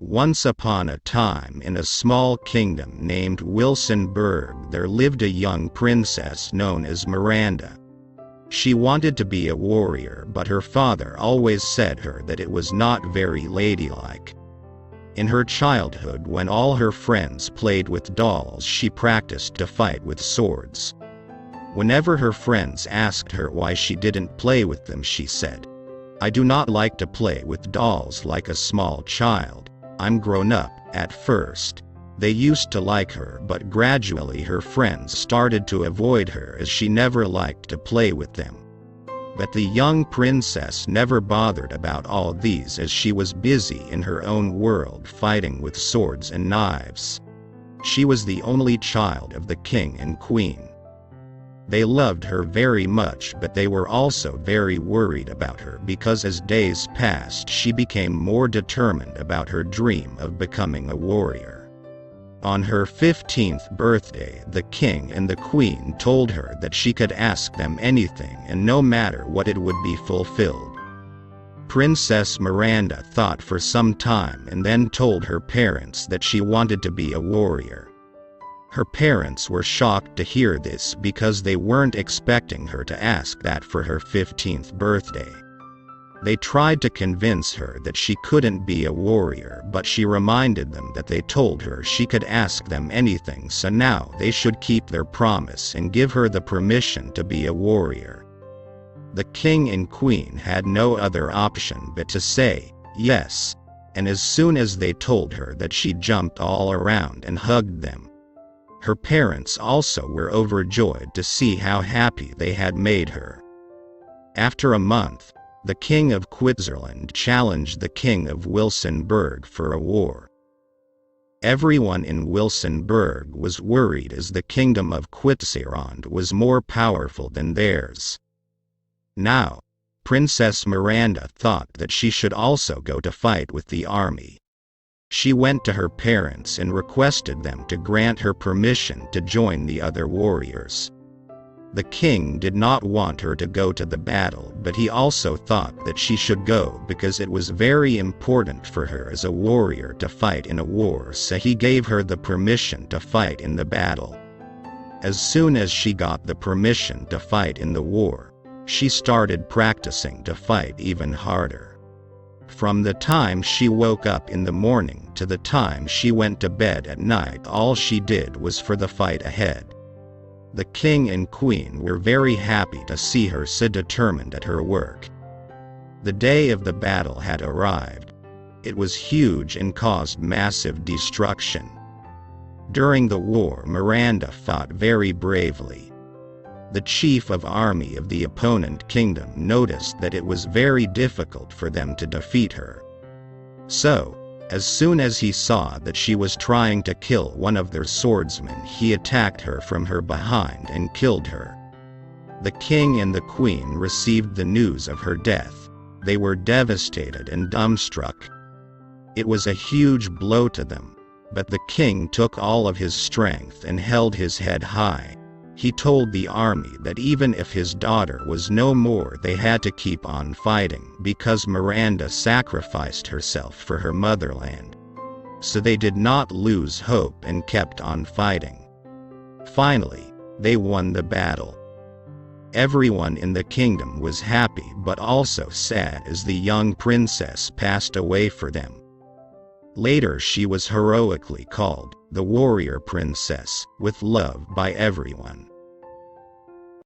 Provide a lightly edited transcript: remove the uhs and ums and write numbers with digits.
Once upon a time, in a small kingdom named Wilson Berg, there lived a young princess known as Miranda. She wanted to be a warrior, but her father always said her that it was not very ladylike. In her childhood, when all her friends played with dolls, she practiced to fight with swords. Whenever her friends asked her why she didn't play with them, she said, "I do not like to play with dolls like a small child. I'm grown up." At first, they used to like her, but gradually her friends started to avoid her as she never liked to play with them. But the young princess never bothered about all these, as she was busy in her own world fighting with swords and knives. She was the only child of the king and queen. They loved her very much, but they were also very worried about her because as days passed, she became more determined about her dream of becoming a warrior. On her 15th birthday, the king and the queen told her that she could ask them anything, and no matter what, it would be fulfilled. Princess Miranda thought for some time and then told her parents that she wanted to be a warrior. Her parents were shocked to hear this because they weren't expecting her to ask that for her 15th birthday. They tried to convince her that she couldn't be a warrior, but she reminded them that they told her she could ask them anything, so now they should keep their promise and give her the permission to be a warrior. The king and queen had no other option but to say yes, and as soon as they told her that, she jumped all around and hugged them. Her parents also were overjoyed to see how happy they had made her. After a month, the king of Switzerland challenged the king of Wilson Berg for a war. Everyone in Wilson Berg was worried as the kingdom of Switzerland was more powerful than theirs. Now, Princess Miranda thought that she should also go to fight with the army. She went to her parents and requested them to grant her permission to join the other warriors. The king did not want her to go to the battle, but he also thought that she should go because it was very important for her as a warrior to fight in a war, so he gave her the permission to fight in the battle. As soon as she got the permission to fight in the war, she started practicing to fight even harder. From the time she woke up in the morning to the time she went to bed at night, all she did was for the fight ahead. The king and queen were very happy to see her so determined at her work. The day of the battle had arrived. It was huge and caused massive destruction. During the war, Miranda fought very bravely. The chief of army of the opponent kingdom noticed that it was very difficult for them to defeat her. So, as soon as he saw that she was trying to kill one of their swordsmen, he attacked her from her behind and killed her. The king and the queen received the news of her death. They were devastated and dumbstruck. It was a huge blow to them, but the king took all of his strength and held his head high. He told the army that even if his daughter was no more, they had to keep on fighting because Miranda sacrificed herself for her motherland. So they did not lose hope and kept on fighting. Finally, they won the battle. Everyone in the kingdom was happy but also sad as the young princess passed away for them. Later she was heroically called the Warrior Princess, with love by everyone.